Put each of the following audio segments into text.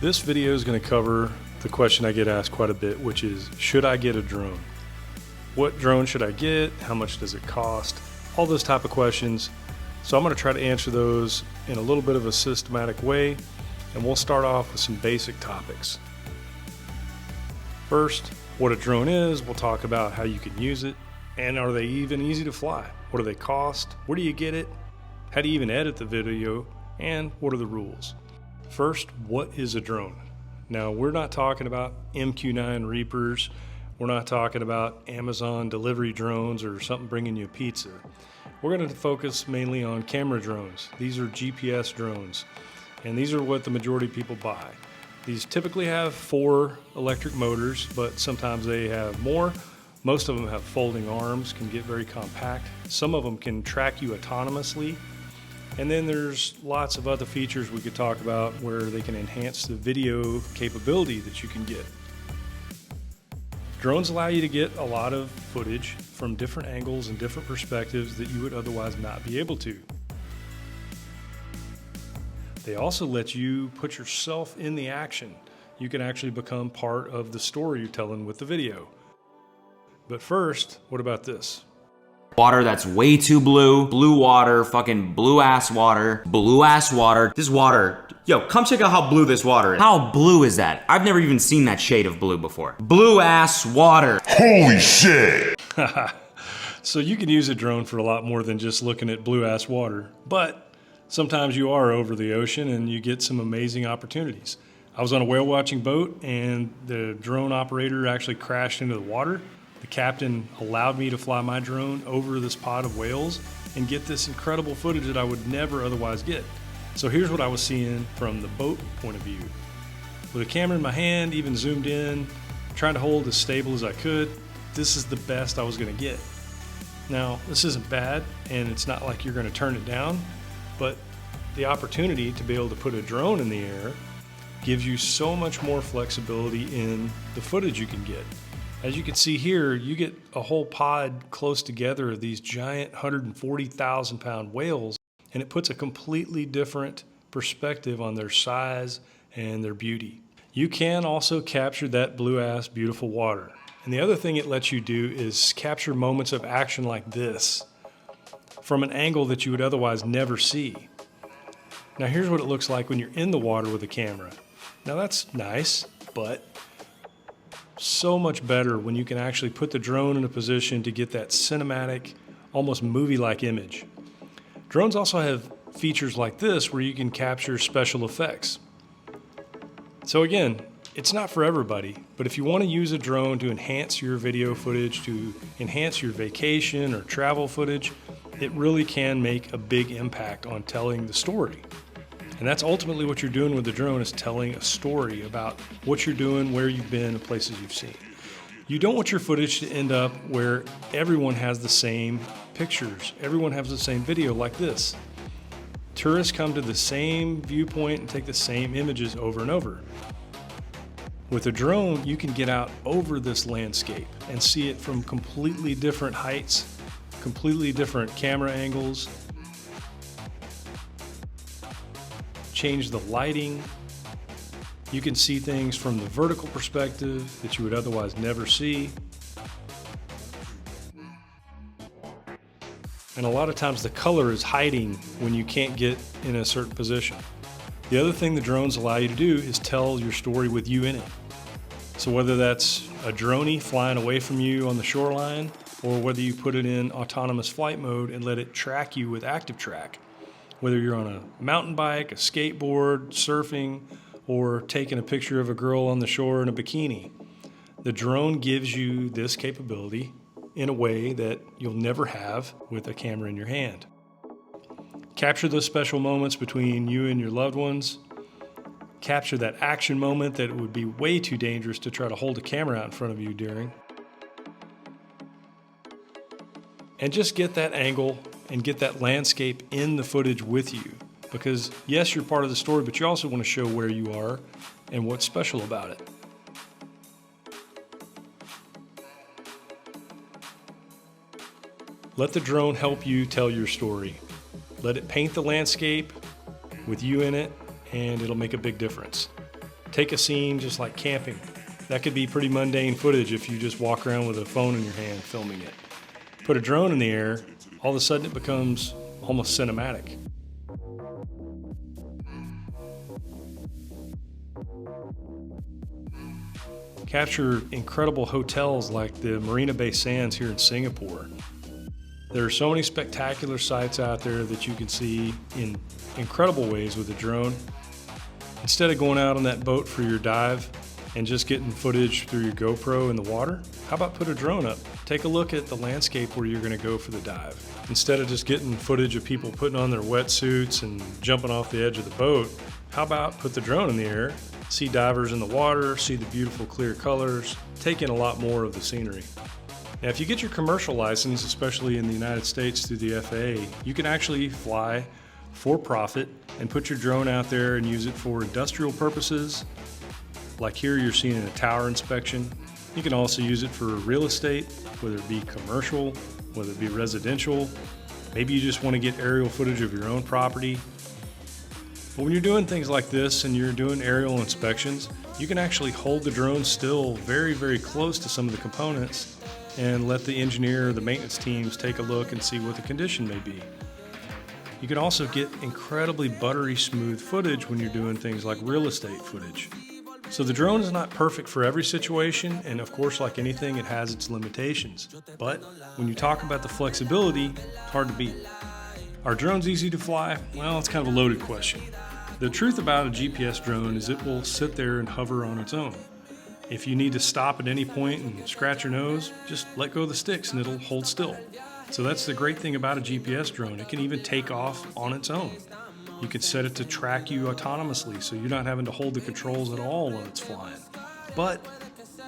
This video is going to cover the question I get asked quite a bit, which is, should I get a drone? What drone should I get? How much does it cost? All those type of questions. So I'm going to try to answer those in a little bit of a systematic way, and we'll start off with some basic topics. First, what a drone is. We'll talk about how you can use it, and are they even easy to fly? What do they cost? Where do you get it? How do you even edit the video? And what are the rules? First, what is a drone? Now, we're not talking about MQ-9 Reapers. We're not talking about Amazon delivery drones or something bringing you a pizza. We're going to focus mainly on camera drones. These are GPS drones, and these are what the majority of people buy. These typically have 4 electric motors, but sometimes they have more. Most of them have folding arms, can get very compact. Some of them can track you autonomously. And then there's lots of other features we could talk about where they can enhance the video capability that you can get. Drones allow you to get a lot of footage from different angles and different perspectives that you would otherwise not be able to. They also let you put yourself in the action. You can actually become part of the story you're telling with the video. But first, what about this? Water that's way too blue. Blue water, fucking blue ass water. Blue ass water. This water, yo, come check out how blue this water is. How blue is that? I've never even seen that shade of blue before. Blue ass water. Holy shit. So you can use a drone for a lot more than just looking at blue ass water, but sometimes you are over the ocean and you get some amazing opportunities. I was on a whale watching boat and the drone operator actually crashed into the water. The captain allowed me to fly my drone over this pod of whales and get this incredible footage that I would never otherwise get. So here's what I was seeing from the boat point of view. With a camera in my hand, even zoomed in, trying to hold as stable as I could, this is the best I was going to get. Now, this isn't bad, and it's not like you're going to turn it down, but the opportunity to be able to put a drone in the air gives you so much more flexibility in the footage you can get. As you can see here, you get a whole pod close together of these giant 140,000 pound whales, and it puts a completely different perspective on their size and their beauty. You can also capture that blue ass beautiful water. And the other thing it lets you do is capture moments of action like this from an angle that you would otherwise never see. Now here's what it looks like when you're in the water with a camera. Now that's nice, but so much better when you can actually put the drone in a position to get that cinematic, almost movie-like image. Drones also have features like this where you can capture special effects. So again, it's not for everybody, but if you want to use a drone to enhance your video footage, to enhance your vacation or travel footage, it really can make a big impact on telling the story. And that's ultimately what you're doing with the drone, is telling a story about what you're doing, where you've been, and places you've seen. You don't want your footage to end up where everyone has the same pictures, everyone has the same video like this. Tourists come to the same viewpoint and take the same images over and over. With a drone, you can get out over this landscape and see it from completely different heights, completely different camera angles, change the lighting. You can see things from the vertical perspective that you would otherwise never see. And a lot of times the color is hiding when you can't get in a certain position. The other thing the drones allow you to do is tell your story with you in it. So whether that's a droney flying away from you on the shoreline, or whether you put it in autonomous flight mode and let it track you with active track, whether you're on a mountain bike, a skateboard, surfing, or taking a picture of a girl on the shore in a bikini, the drone gives you this capability in a way that you'll never have with a camera in your hand. Capture those special moments between you and your loved ones. Capture that action moment that it would be way too dangerous to try to hold a camera out in front of you during. And just get that angle and get that landscape in the footage with you. Because yes, you're part of the story, but you also want to show where you are and what's special about it. Let the drone help you tell your story. Let it paint the landscape with you in it, and it'll make a big difference. Take a scene just like camping. That could be pretty mundane footage if you just walk around with a phone in your hand filming it. Put a drone in the air, all of a sudden it becomes almost cinematic. Capture incredible hotels like the Marina Bay Sands here in Singapore. There are so many spectacular sights out there that you can see in incredible ways with a drone. Instead of going out on that boat for your dive and just getting footage through your GoPro in the water, how about put a drone up? Take a look at the landscape where you're going to go for the dive. Instead of just getting footage of people putting on their wetsuits and jumping off the edge of the boat, how about put the drone in the air, see divers in the water, see the beautiful clear colors, take in a lot more of the scenery. Now, if you get your commercial license, especially in the United States through the FAA, you can actually fly for profit and put your drone out there and use it for industrial purposes. Like here, you're seeing a tower inspection. You can also use it for real estate, whether it be commercial, whether it be residential. Maybe you just want to get aerial footage of your own property. But when you're doing things like this and you're doing aerial inspections, you can actually hold the drone still very, very close to some of the components and let the engineer or the maintenance teams take a look and see what the condition may be. You can also get incredibly buttery smooth footage when you're doing things like real estate footage. So the drone is not perfect for every situation, and of course, like anything, it has its limitations. But when you talk about the flexibility, it's hard to beat. Are drones easy to fly? Well, it's kind of a loaded question. The truth about a GPS drone is it will sit there and hover on its own. If you need to stop at any point and scratch your nose, just let go of the sticks and it'll hold still. So that's the great thing about a GPS drone. It can even take off on its own. You can set it to track you autonomously, so you're not having to hold the controls at all when it's flying. But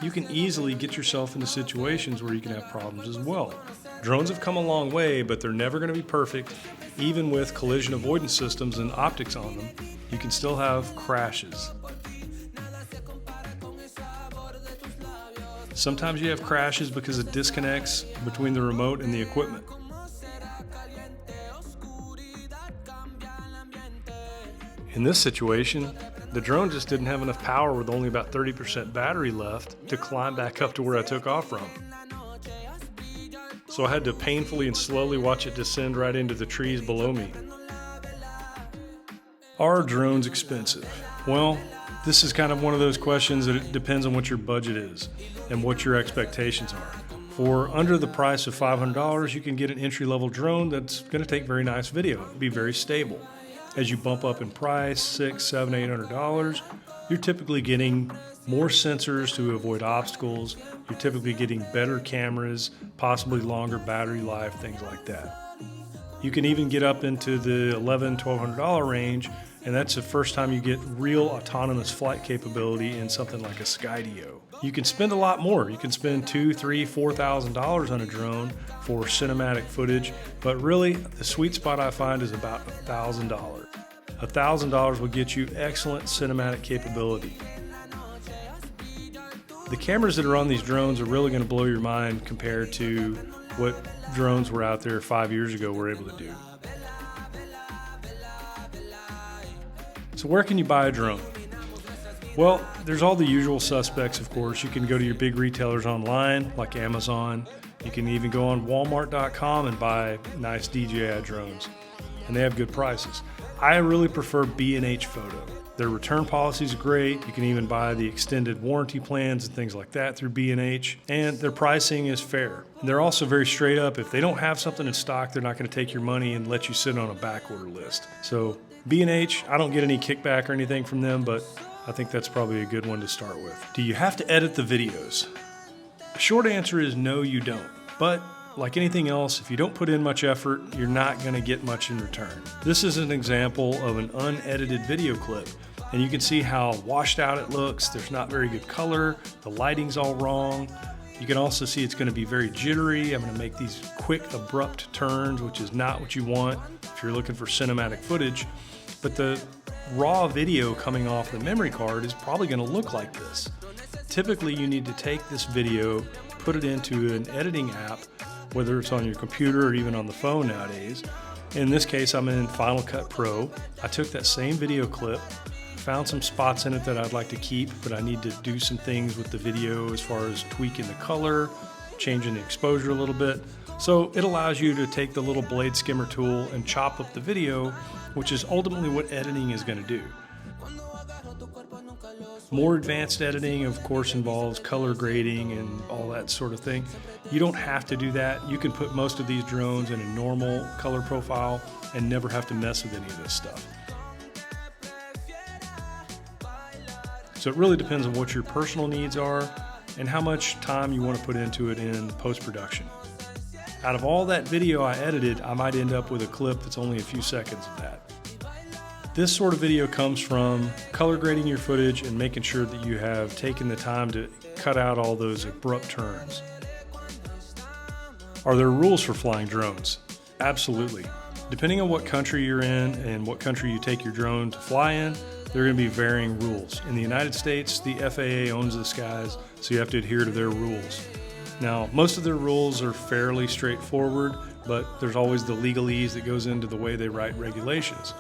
you can easily get yourself into situations where you can have problems as well. Drones have come a long way, but they're never going to be perfect. Even with collision avoidance systems and optics on them, you can still have crashes. Sometimes you have crashes because of disconnects between the remote and the equipment. In this situation, the drone just didn't have enough power with only about 30% battery left to climb back up to where I took off from. So I had to painfully and slowly watch it descend right into the trees below me. Are drones expensive? Well, this is kind of one of those questions that it depends on what your budget is and what your expectations are. For under the price of $500, you can get an entry-level drone that's going to take very nice video, be very stable. As you bump up in price, $600, $700, $800, you're typically getting more sensors to avoid obstacles. You're typically getting better cameras, possibly longer battery life, things like that. You can even get up into the $1,100, $1,200 range, and that's the first time you get real autonomous flight capability in something like a Skydio. You can spend a lot more. You can spend $2,000, $3,000, $4,000 on a drone for cinematic footage, but really the sweet spot I find is about $1,000. $1,000 will get you excellent cinematic capability. The cameras that are on these drones are really going to blow your mind compared to what drones were out there 5 years ago were able to do. So where can you buy a drone? Well, there's all the usual suspects, of course. You can go to your big retailers online, like Amazon. You can even go on Walmart.com and buy nice DJI drones, and they have good prices. I really prefer B&H Photo. Their return policy is great. You can even buy the extended warranty plans and things like that through B&H, and their pricing is fair. They're also very straight up. If they don't have something in stock, they're not going to take your money and let you sit on a back order list. So B&H, I don't get any kickback or anything from them, but I think that's probably a good one to start with. Do you have to edit the videos? The short answer is no, you don't. But like anything else, if you don't put in much effort, you're not going to get much in return. This is an example of an unedited video clip, and you can see how washed out it looks. There's not very good color. The lighting's all wrong. You can also see it's going to be very jittery. I'm going to make these quick, abrupt turns, which is not what you want if you're looking for cinematic footage. But the raw video coming off the memory card is probably going to look like this. Typically, you need to take this video, put it into an editing app, whether it's on your computer or even on the phone nowadays. In this case, I'm in Final Cut Pro. I took that same video clip, found some spots in it that I'd like to keep, but I need to do some things with the video as far as tweaking the color, changing the exposure a little bit. So it allows you to take the little blade skimmer tool and chop up the video, which is ultimately what editing is going to do. More advanced editing, of course, involves color grading and all that sort of thing. You don't have to do that. You can put most of these drones in a normal color profile and never have to mess with any of this stuff. So it really depends on what your personal needs are and how much time you want to put into it in post-production. Out of all that video I edited, I might end up with a clip that's only a few seconds of that. This sort of video comes from color grading your footage and making sure that you have taken the time to cut out all those abrupt turns. Are there rules for flying drones? Absolutely. Depending on what country you're in and what country you take your drone to fly in, there are going to be varying rules. In the United States, the FAA owns the skies, so you have to adhere to their rules. Now, most of their rules are fairly straightforward, but there's always the legalese that goes into the way they write regulations.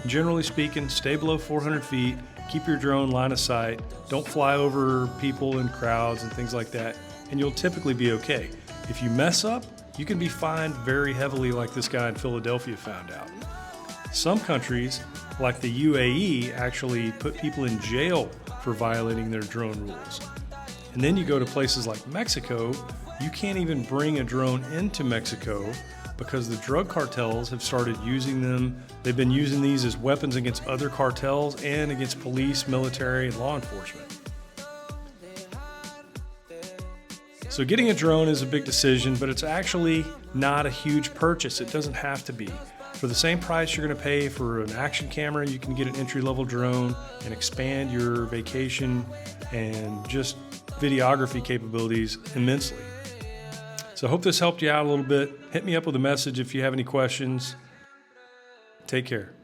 Generally speaking, stay below 400 feet, keep your drone line of sight, don't fly over people and crowds and things like that, and you'll typically be okay. If you mess up, you can be fined very heavily like this guy in Philadelphia found out. Some countries, like the UAE, actually put people in jail for violating their drone rules. And then you go to places like Mexico, you can't even bring a drone into Mexico because the drug cartels have started using them. They've been using these as weapons against other cartels and against police, military, and law enforcement. So getting a drone is a big decision, but it's actually not a huge purchase. It doesn't have to be. For the same price you're going to pay for an action camera, you can get an entry-level drone and expand your vacation and just videography capabilities immensely. So I hope this helped you out a little bit. Hit me up with a message if you have any questions. Take care.